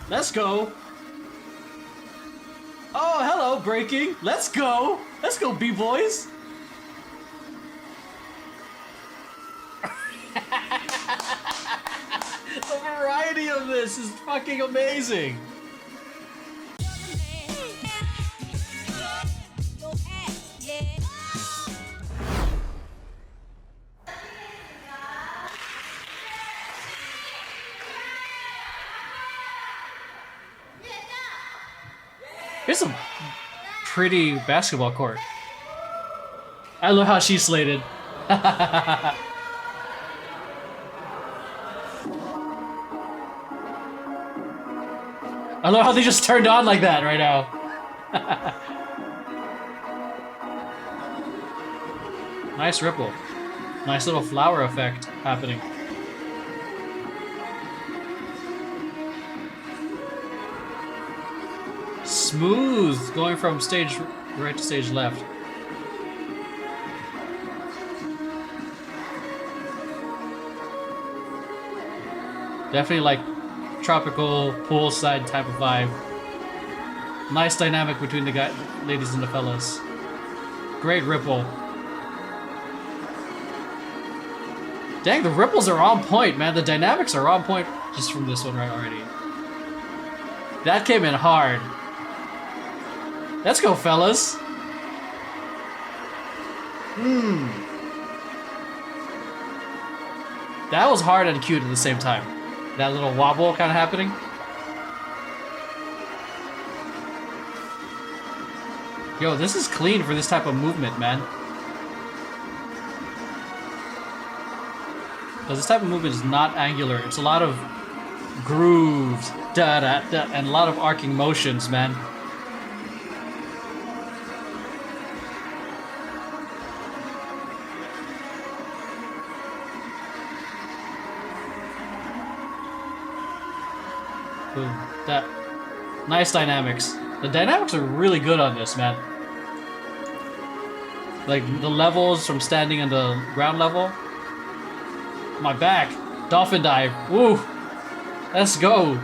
Let's go. Oh, hello, breaking. Let's go. Let's go, B-boys. The variety of this is fucking amazing. Here's a pretty basketball court. I love how she's slated. I love how they just turned on like that right now. Nice ripple. Nice little flower effect happening. Smooth, going from stage right to stage left. Definitely like tropical poolside type of vibe. Nice dynamic between the ladies and the fellas. Great ripple. Dang, the ripples are on point, man. The dynamics are on point just from this one right already. That came in hard. Let's go, fellas. That was hard and cute at the same time. That little wobble kind of happening. Yo, this is clean for this type of movement, man. Because this type of movement is not angular. It's a lot of grooves, da-da-da, and a lot of arcing motions, man. Boom. That nice dynamics. The dynamics are really good on this, man. Like the levels from standing on the ground level. My back. Dolphin dive. Woo. Let's go.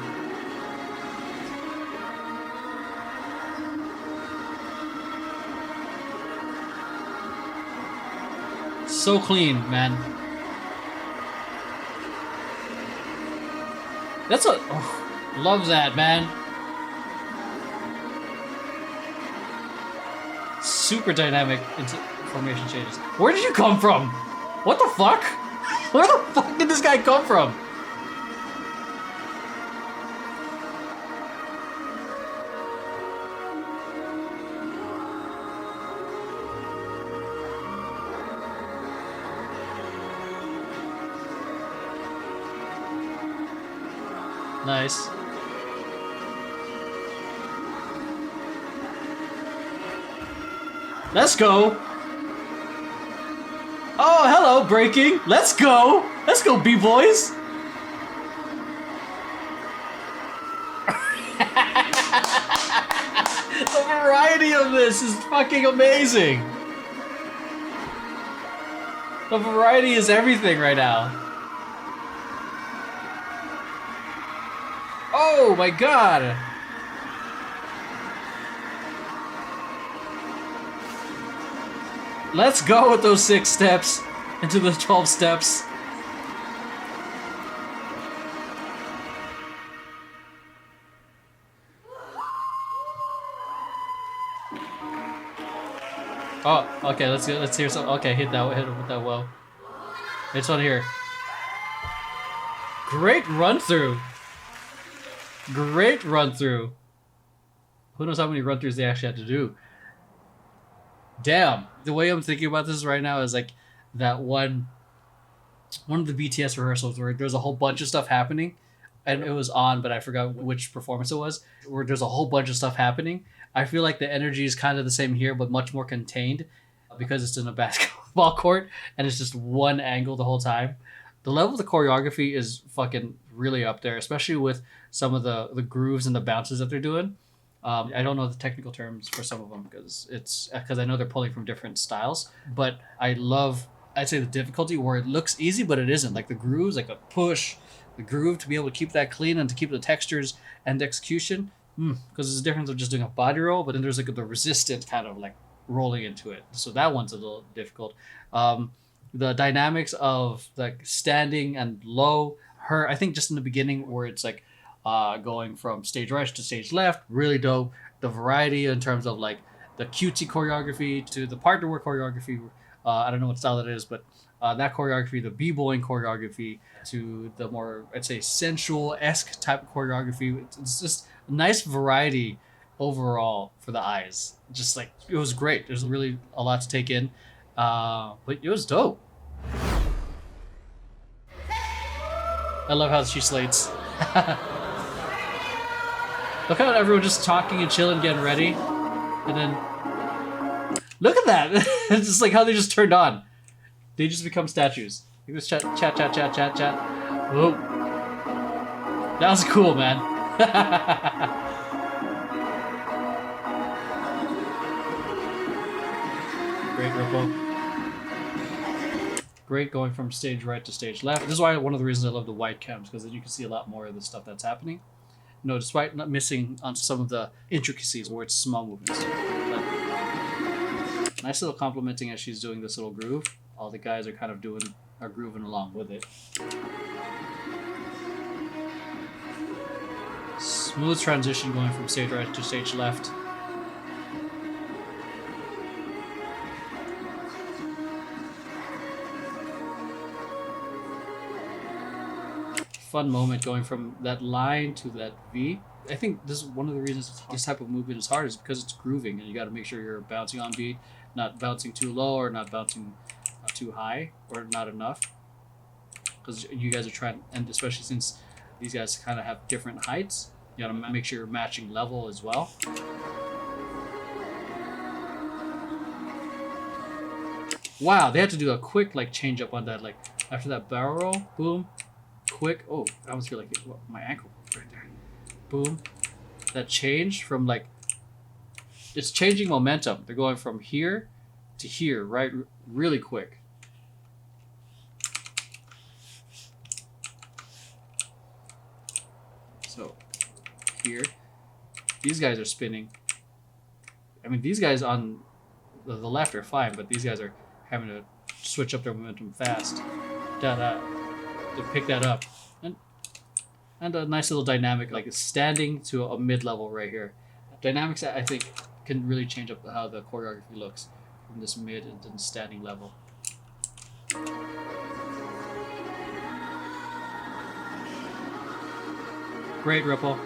So clean, man. That's a... Oh, love that, man. Super dynamic formation changes. Where did you come from? What the fuck? Where the fuck did this guy come from? Nice. Let's go. Oh, hello, breaking. Let's go. Let's go, B-boys. The variety of this is fucking amazing. The variety is everything right now. Oh my god. Let's go with those 6 steps into the 12 steps. Oh, okay, let's hear some. Okay, hit it with that well. It's on here. Great run through. Great run through. Who knows how many run throughs they actually had to do. Damn, the way I'm thinking about this right now is like that one of the BTS rehearsals where there's a whole bunch of stuff happening and it was on, but I forgot which performance it was, where there's a whole bunch of stuff happening. I feel like the energy is kind of the same here, but much more contained because it's in a basketball court and it's just one angle the whole time. The level of the choreography is fucking really up there, especially with some of the grooves and the bounces that they're doing. I don't know the technical terms for some of them because I know they're pulling from different styles, but I'd say the difficulty where it looks easy, but it isn't. Like the grooves, like a push, the groove to be able to keep that clean and to keep the textures and execution. Because there's a difference of just doing a body roll, but then there's like the resistant kind of like rolling into it. So that one's a little difficult. The dynamics of like standing and low, I think just in the beginning where it's like going from stage right to stage left, really dope. The variety in terms of like the cutesy choreography to the partner work choreography. I don't know what style that is, but that choreography, the b-boying choreography, to the more, I'd say, sensual-esque type of choreography. It's just a nice variety overall for the eyes. Just like, it was great. There's really a lot to take in. But it was dope. I love how she slates. Look how everyone just talking and chilling, getting ready. And then, look at that. It's just like how they just turned on. They just become statues. You just chat. Whoa. That was cool, man. Great ripple. Great going from stage right to stage left. This is why one of the reasons I love the white cams, because then you can see a lot more of the stuff that's happening. No, despite not missing on some of the intricacies where it's small movements. But nice little complimenting as she's doing this little groove. All the guys are kind of grooving along with it. Smooth transition going from stage right to stage left. Fun moment going from that line to that V. I think this is one of the reasons this type of movement is hard, is because it's grooving and you got to make sure you're bouncing on beat, not bouncing too low or not bouncing too high or not enough, because you guys are trying, and especially since these guys kind of have different heights, you got to make sure you're matching level as well. Wow, they had to do a quick like change up on that, like after that barrel roll, boom, quick. Oh, I almost feel like my ankle right there. Boom. That change from like, it's changing momentum. They're going from here to here, right? Really quick. So here, these guys are spinning. I mean, these guys on the left are fine, but these guys are having to switch up their momentum fast. To pick that up. And a nice little dynamic, like standing to a mid-level right here. Dynamics that I think can really change up how the choreography looks from this mid and then standing level. Great ripple.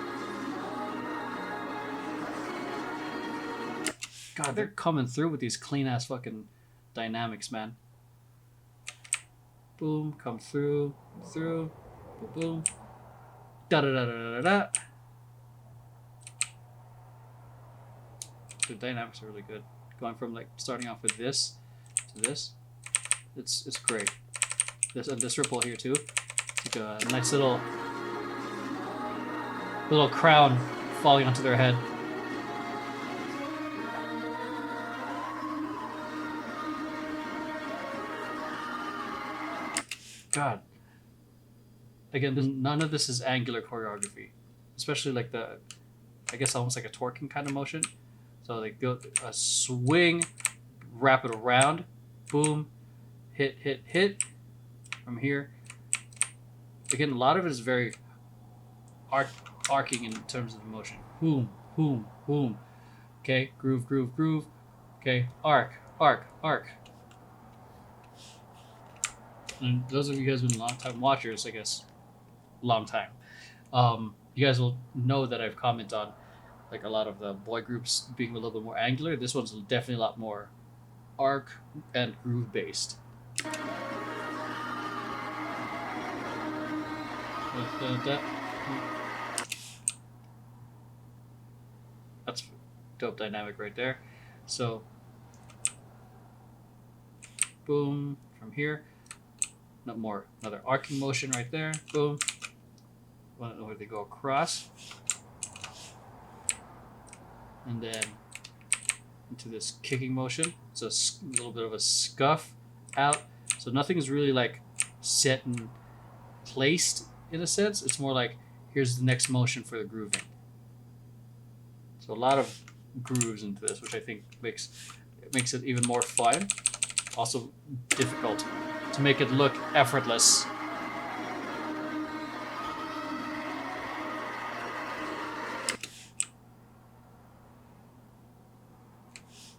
God, they're coming through with these clean-ass fucking dynamics, man. Boom, come through, boom, boom. Da-da-da-da-da-da. The dynamics are really good. Going from like starting off with this to this, it's great. This ripple here too. It's like a nice little crown falling onto their head. God. Again, none of this is angular choreography, especially like I guess almost like a twerking kind of motion. So they go a swing, wrap it around, boom, hit from here. Again, a lot of it is very arcing in terms of the motion. Boom, boom, boom. Okay, groove. Okay, arc. And those of you guys who've been long-time watchers, I guess, long time, you guys will know that I've commented on like a lot of the boy groups being a little bit more angular. This one's definitely a lot more arc and groove based. That's dope dynamic right there. So boom from here. Another arcing motion right there. Boom. Where they go across. And then into this kicking motion. So a little bit of a scuff out. So nothing is really like set and placed in a sense. It's more like, here's the next motion for the grooving. So a lot of grooves into this, which I think makes it even more fun. Also difficult to make it look effortless.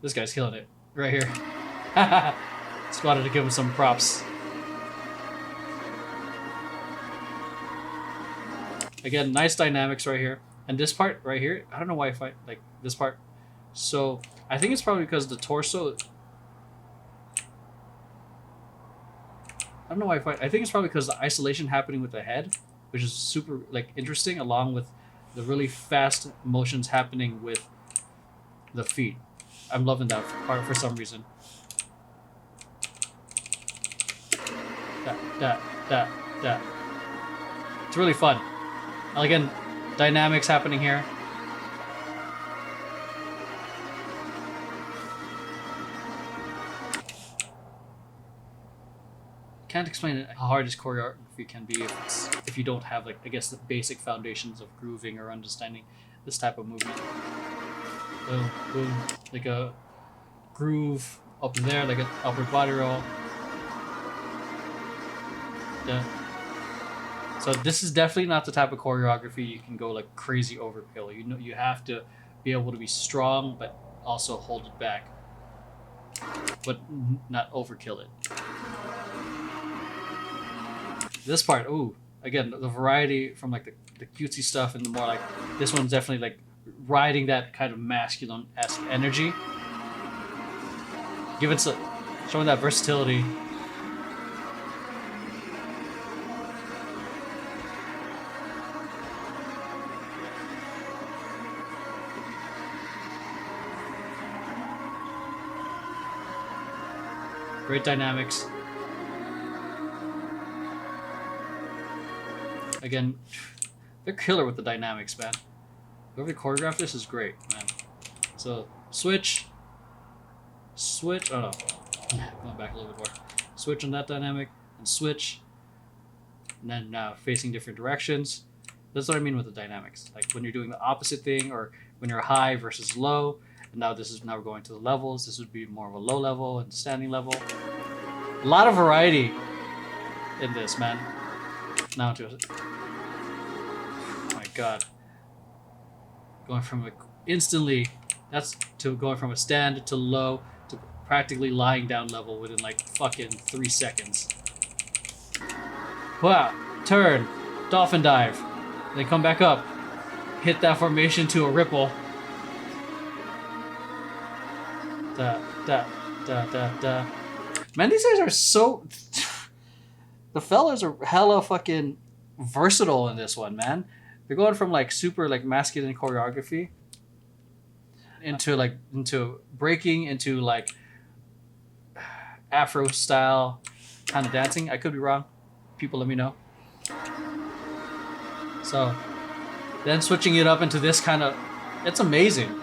This guy's killing it right here. Just wanted to give him some props. Again, nice dynamics right here. And this part right here, I don't know why I find like this part. So I think it's probably because the torso. I don't know why I think it's probably because the isolation happening with the head, which is super like interesting, along with the really fast motions happening with the feet. I'm loving that part for some reason. That. It's really fun. And again, dynamics happening here. Can't explain how hard this choreography can be if you don't have, like, I guess, the basic foundations of grooving or understanding this type of movement. Boom, boom, like a groove up in there, like an upward body roll. Yeah. So this is definitely not the type of choreography you can go like crazy overkill. You know, you have to be able to be strong, but also hold it back, but not overkill it. This part, ooh, again, the variety from like the cutesy stuff and the more like, this one's definitely like riding that kind of masculine-esque energy. Showing that versatility. Great dynamics. Again, they're killer with the dynamics, man. Whoever choreographed this is great, man. So, switch. Oh no. Going back a little bit more. Switch on that dynamic, and switch. And then facing different directions. That's what I mean with the dynamics. Like when you're doing the opposite thing, or when you're high versus low. And now we're going to the levels. This would be more of a low level and standing level. A lot of variety in this, man. Now to it. Oh my god. Going from instantly, that's to going from a stand to low to practically lying down level within like fucking 3 seconds. Wow. Turn. Dolphin dive. Then come back up. Hit that formation to a ripple. Da. Man, these guys are so... The fellas are hella fucking versatile in this one, man. They're going from like super like masculine choreography into breaking, into like Afro style kind of dancing. I could be wrong. People let me know. So then switching it up into this kind of... It's amazing.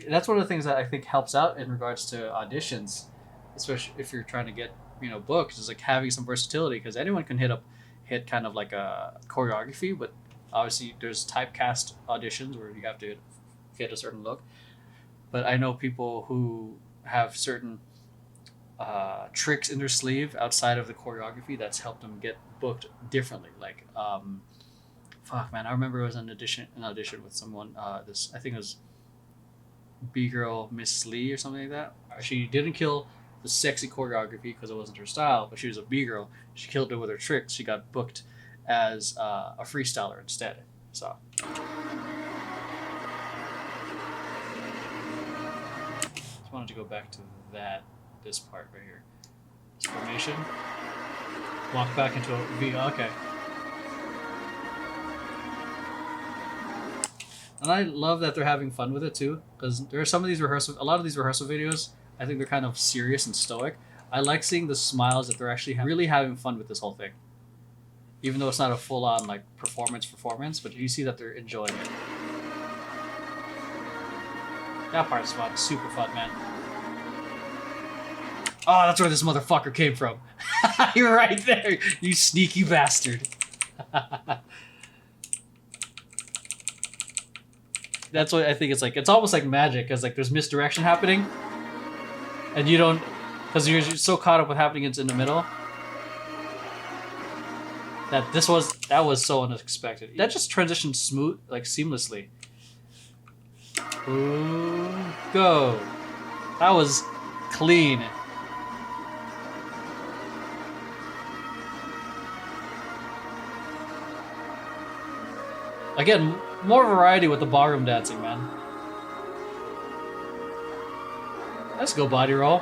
That's one of the things that I think helps out in regards to auditions, especially if you're trying to get, booked, is like having some versatility, because anyone can hit kind of like a choreography, but obviously there's typecast auditions where you have to get a certain look. But I know people who have certain tricks in their sleeve outside of the choreography that's helped them get booked differently. Like, fuck, man, I remember it was an audition with someone. I think it was B-girl Miss Lee or something like that. She didn't kill the sexy choreography because it wasn't her style, but she was a B-girl. She killed it with her tricks. She got booked as a freestyler instead. So just wanted to go back to this part right here. This formation. Walk back into a V. Okay. And I love that they're having fun with it too, because there are a lot of these rehearsal videos, I think they're kind of serious and stoic. I like seeing the smiles that they're actually really having fun with this whole thing. Even though it's not a full-on like performance, but you see that they're enjoying it. That part's fun, super fun, man. Oh, that's where this motherfucker came from. You're right there, you sneaky bastard. That's what I think it's like. It's almost like magic, because like there's misdirection happening, and you don't, because you're so caught up with happening in the middle. That was so unexpected. That just transitioned smooth, like seamlessly. Ooh, go. That was clean. Again, more variety with the ballroom dancing, man. Let's go body roll.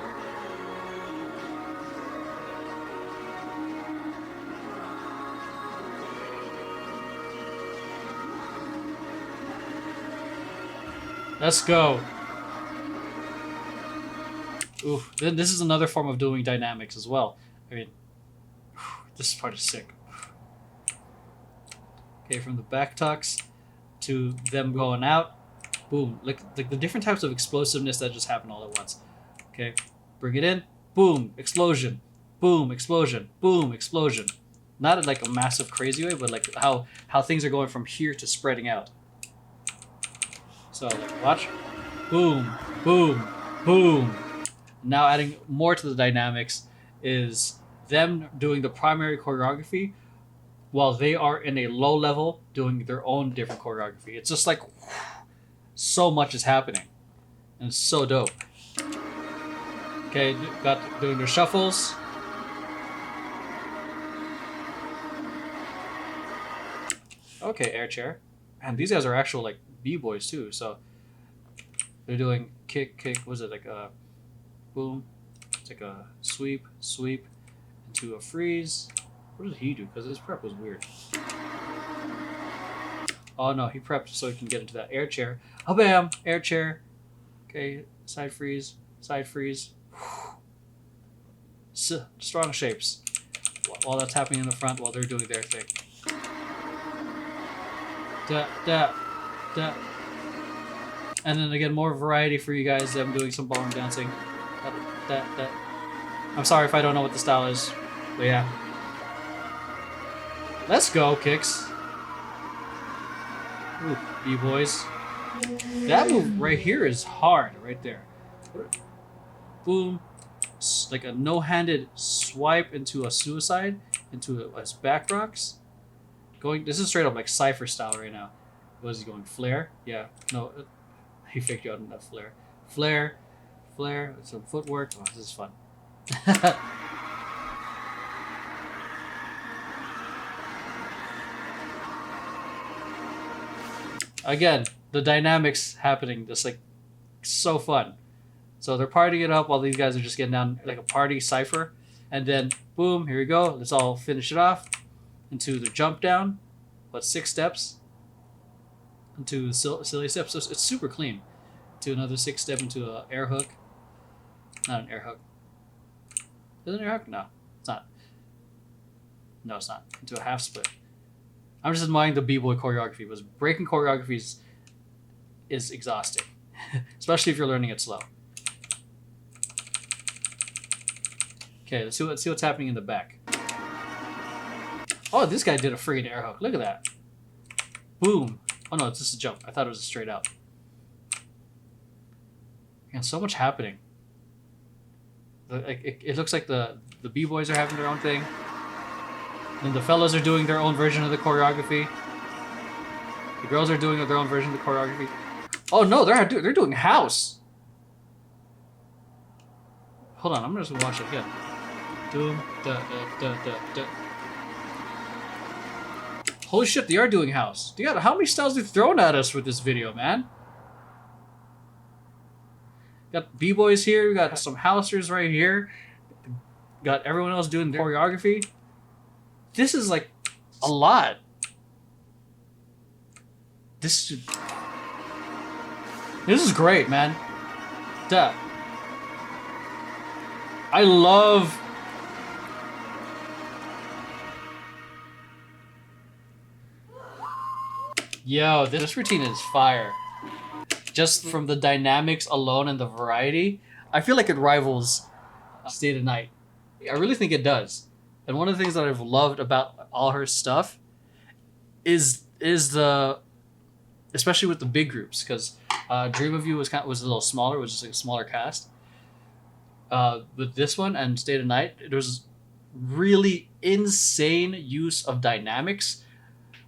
Let's go. Ooh, then this is another form of doing dynamics as well. I mean, this part is sick. Okay, from the back tucks to them going out. Boom. Like the different types of explosiveness that just happen all at once. Okay, bring it in. Boom, explosion. Boom, explosion. Boom, explosion. Not in like a massive crazy way, but like how things are going from here to spreading out. So like, watch. Boom, boom, boom. Now adding more to the dynamics is them doing the primary choreography while they are in a low level doing their own different choreography. It's just like so much is happening, and it's so dope. Okay, got doing their shuffles. Okay, air chair. And these guys are actual like b-boys too, so they're doing kick, was it like a boom? It's like a sweep into a freeze. What did he do? Because his prep was weird. Oh no, he prepped so he can get into that air chair. Oh bam! Air chair. Okay, side freeze. Strong shapes. While that's happening in the front, while they're doing their thing. Da. And then again, more variety for you guys. Them doing some ballroom dancing. Da. I'm sorry if I don't know what the style is, but yeah. Let's go, kicks. Ooh, B-boys. That move right here is hard, right there. Boom. Like a no-handed swipe into a suicide, into his back rocks. This is straight up like Cypher style right now. What is he going? Flare? Yeah. No, he faked you out in that flare. Flare. Some footwork. Oh, this is fun. Again, the dynamics happening, just like so fun. So they're partying it up while these guys are just getting down like a party cypher. And then, boom, here we go. Let's all finish it off into the jump down. But 6 steps into the silly steps. So it's super clean. To another 6 step into an air hook. Not an air hook. Is it an air hook? No, it's not. No, it's not. Into a half split. I'm just admiring the b-boy choreography, because breaking choreography is exhausting. Especially if you're learning it slow. Okay, let's see what's happening in the back. Oh, this guy did a friggin' air hook. Look at that. Boom. Oh no, it's just a jump. I thought it was a straight out. And so much happening. It looks like the b-boys are having their own thing. Then the fellas are doing their own version of the choreography. The girls are doing their own version of the choreography. Oh no, they're doing house. Hold on, I'm gonna just watch it again. Doom, da. Holy shit, they are doing house. How many styles they've thrown at us with this video, man? Got b-boys here. We got some housers right here. Got everyone else doing their choreography. This is like a lot. This is great, man. Duh. I love. Yo, this routine is fire. Just from the dynamics alone and the variety, I feel like it rivals State of Night. I really think it does. And one of the things that I've loved about all her stuff is the, especially with the big groups, because Dream of You was a little smaller, it was just like a smaller cast. With this one and State of Night, there's really insane use of dynamics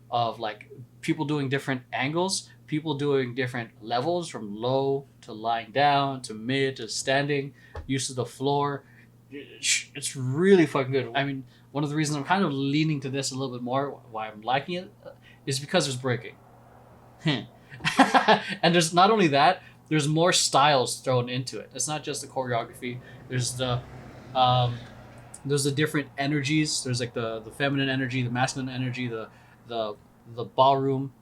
of like people doing different angles, people doing different levels from low to lying down to mid to standing, use of the floor. It's really fucking good. I mean, one of the reasons I'm kind of leaning to this a little bit more, why I'm liking it, is because there's breaking. And there's not only that, there's more styles thrown into it. It's not just the choreography. There's the different energies. There's like the feminine energy, the masculine energy, the ballroom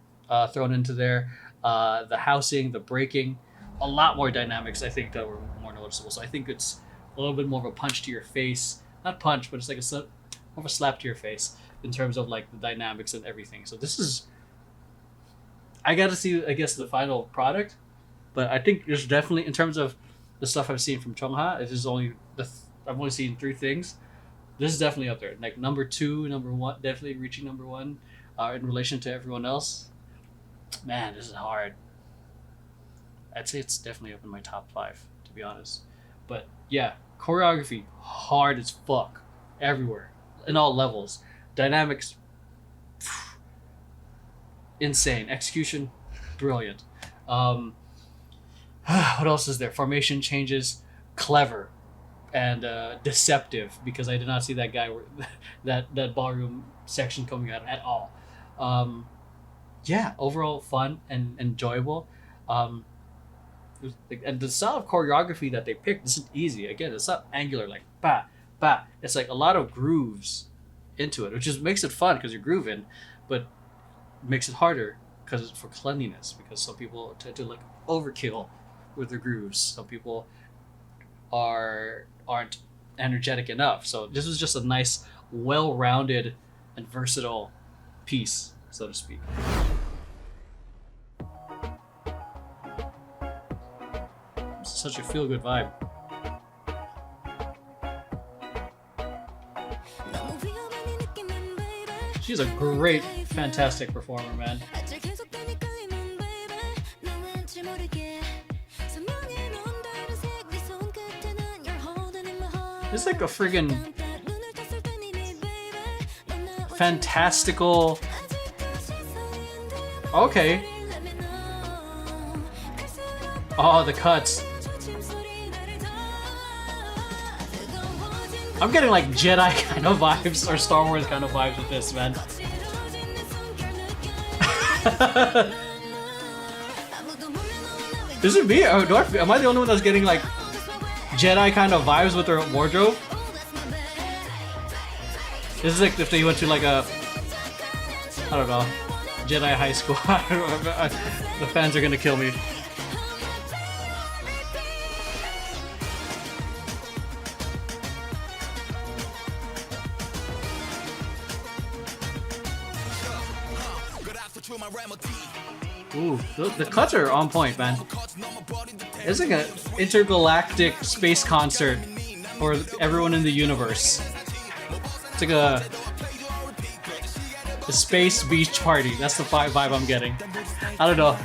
thrown into there, the housing, the breaking, a lot more dynamics. I think that were more noticeable. So I think it's a little bit more of a punch to your face. Not punch, but it's like more of a slap to your face in terms of like the dynamics and everything. So this is, I got to see, I guess, the final product, but I think there's definitely, in terms of the stuff I've seen from Chungha, it is only I've only seen 3 things. This is definitely up there, like number 2, number 1, definitely reaching number 1 in relation to everyone else. Man, this is hard. I'd say it's definitely up in my top 5, to be honest. But yeah, choreography, hard as fuck, everywhere, in all levels. Dynamics, insane. Execution, brilliant. What else is there? Formation changes, clever and deceptive, because I did not see that guy that ballroom section coming out at all. Yeah, overall fun and enjoyable. And the style of choreography that they picked isn't easy. Again, it's not angular like ba ba. It's like a lot of grooves into it, which just makes it fun because you're grooving, but makes it harder because it's for cleanliness. Because some people tend to like overkill with their grooves. Some people aren't energetic enough. So this was just a nice, well-rounded and versatile piece, so to speak. Such a feel-good vibe. She's a great, fantastic performer, man. It's like a friggin' fantastical. Okay. Oh, the cuts. I'm getting like Jedi kind of vibes or Star Wars kind of vibes with this, man. Is it me? Or am I the only one that's getting like Jedi kind of vibes with their wardrobe? This is like if they went to like a, I don't know, Jedi high school. The fans are gonna kill me. Ooh, the cuts are on point, man. It's like an intergalactic space concert for everyone in the universe. It's like a space beach party. That's the vibe I'm getting. I don't know.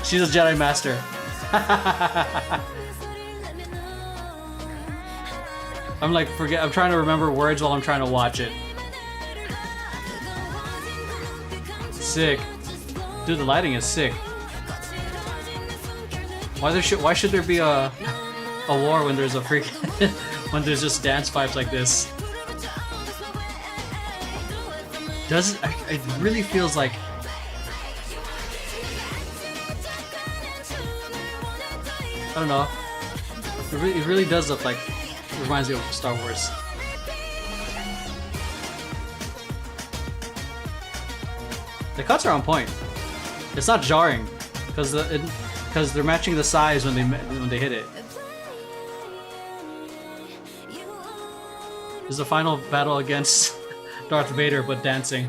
She's a Jedi Master. I'm trying to remember words while I'm trying to watch it. Sick. Dude, the lighting is sick. Why should there be a war when there's a freaking when there's just dance vibes like this? It really feels like I don't know. It really does look like it reminds me of Star Wars. The cuts are on point. It's not jarring because they're matching the size when they hit it. This is the final battle against Darth Vader, but dancing.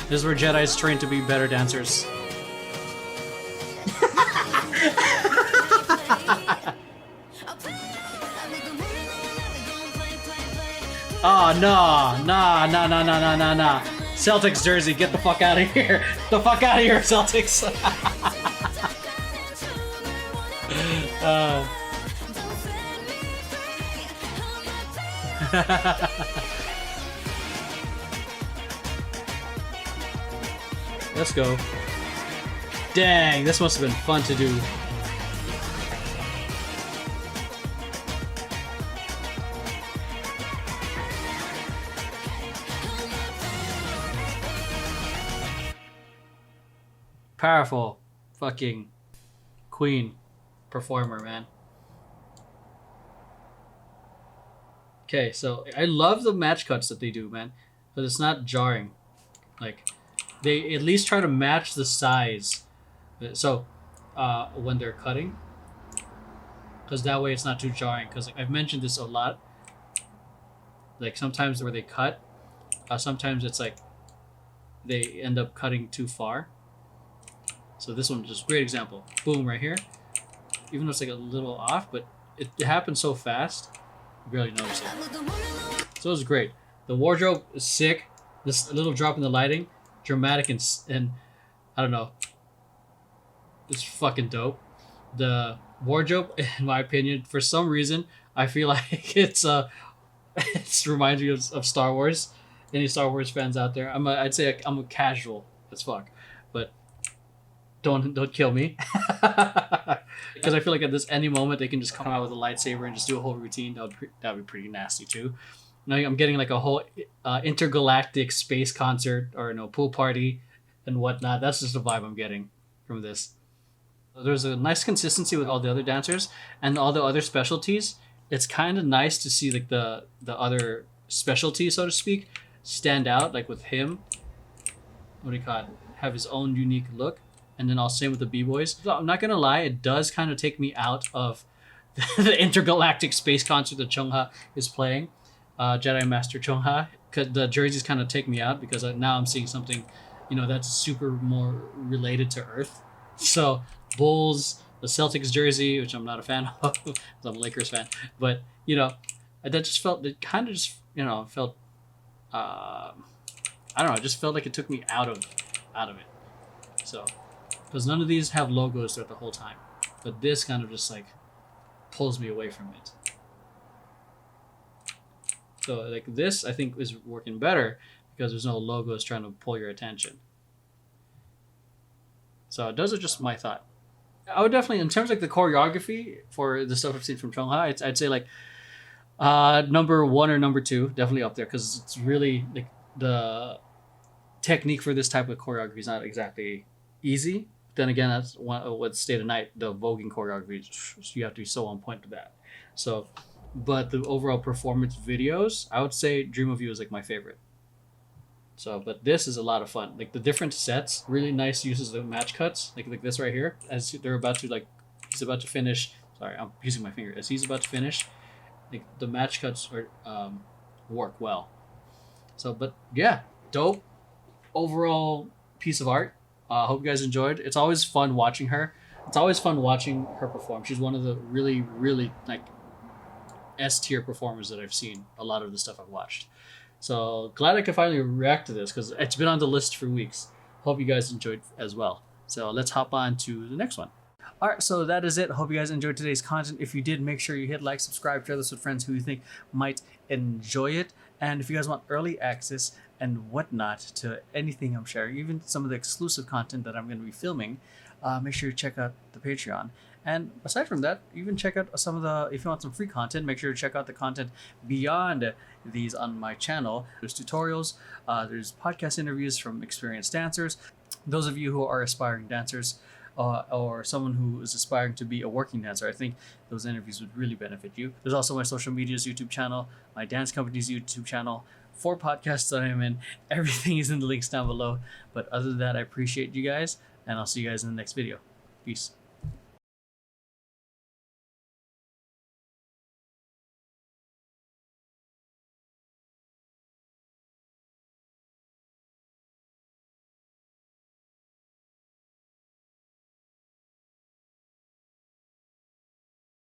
This is where Jedis train to be better dancers. Oh, no. Nah. Celtics jersey, get the fuck out of here. The fuck out of here, Celtics. Let's go. Dang, this must have been fun to do. Powerful fucking queen performer, man. Okay, so I love the match cuts that they do, man, but it's not jarring. Like, they at least try to match the size. So, when they're cutting, because that way it's not too jarring. Because I've mentioned this a lot. Like sometimes where they cut, sometimes it's like they end up cutting too far. So this one is just a great example. Boom, right here. Even though it's like a little off, but it happens so fast, you barely notice it. So it was great. The wardrobe is sick. This little drop in the lighting, dramatic and I don't know. It's fucking dope. The wardrobe, in my opinion, for some reason, I feel like it reminds me of Star Wars. Any Star Wars fans out there? I'd say I'm a casual as fuck, but don't kill me. Because I feel like at any moment they can just come out with a lightsaber and just do a whole routine. That'd be pretty nasty too. Now I'm getting like a whole intergalactic space concert or pool party and whatnot. That's just the vibe I'm getting from this. There's a nice consistency with all the other dancers and all the other specialties. It's kind of nice to see like the other specialties, so to speak, stand out. Like with him, what do you call it? Have his own unique look. And then I'll same with the b-boys. So I'm not gonna lie, it does kind of take me out of the intergalactic space concert that Chungha is playing, Jedi Master Chungha. Cause the jerseys kind of take me out because now I'm seeing something, that's super more related to Earth. So Bulls, the Celtics jersey, which I'm not a fan of, because I'm a Lakers fan, but that just felt it kind of just felt I don't know, it just felt like it took me out of it. So. Because none of these have logos throughout the whole time. But this kind of just like pulls me away from it. So like this I think is working better because there's no logos trying to pull your attention. So those are just my thought. I would definitely, in terms of like the choreography for the stuff I've seen from Chungha, I'd say like number 1 or number 2, definitely up there, because it's really like the technique for this type of choreography is not exactly easy. Then again, that's what State of Night, the voguing choreography, you have to be so on point with that. So, but the overall performance videos, I would say Dream of You is like my favorite. So, but this is a lot of fun. Like the different sets, really nice uses of match cuts, like this right here. As they're about to he's about to finish. Sorry, I'm using my finger. As he's about to finish, like the match cuts are work well. So, but yeah, dope overall piece of art. Hope you guys enjoyed. It's always fun watching her. It's always fun watching her perform. She's one of the really, really like S-tier performers that I've seen. A lot of the stuff I've watched. So glad I could finally react to this because it's been on the list for weeks. Hope you guys enjoyed as well. So let's hop on to the next one. All right, so that is it. Hope you guys enjoyed today's content. If you did, make sure you hit like, subscribe, share this with friends who you think might enjoy it. And if you guys want early access and whatnot to anything I'm sharing, even some of the exclusive content that I'm going to be filming, make sure you check out the Patreon. And aside from that, even check out some of the, if you want some free content, make sure to check out the content beyond these on my channel. There's tutorials, there's podcast interviews from experienced dancers. Those of you who are aspiring dancers, or someone who is aspiring to be a working dancer, I think those interviews would really benefit you. There's also my social media's YouTube channel, my dance company's YouTube channel, 4 podcasts that I'm in. Everything is in the links down below. But other than that, I appreciate you guys, and I'll see you guys in the next video. Peace.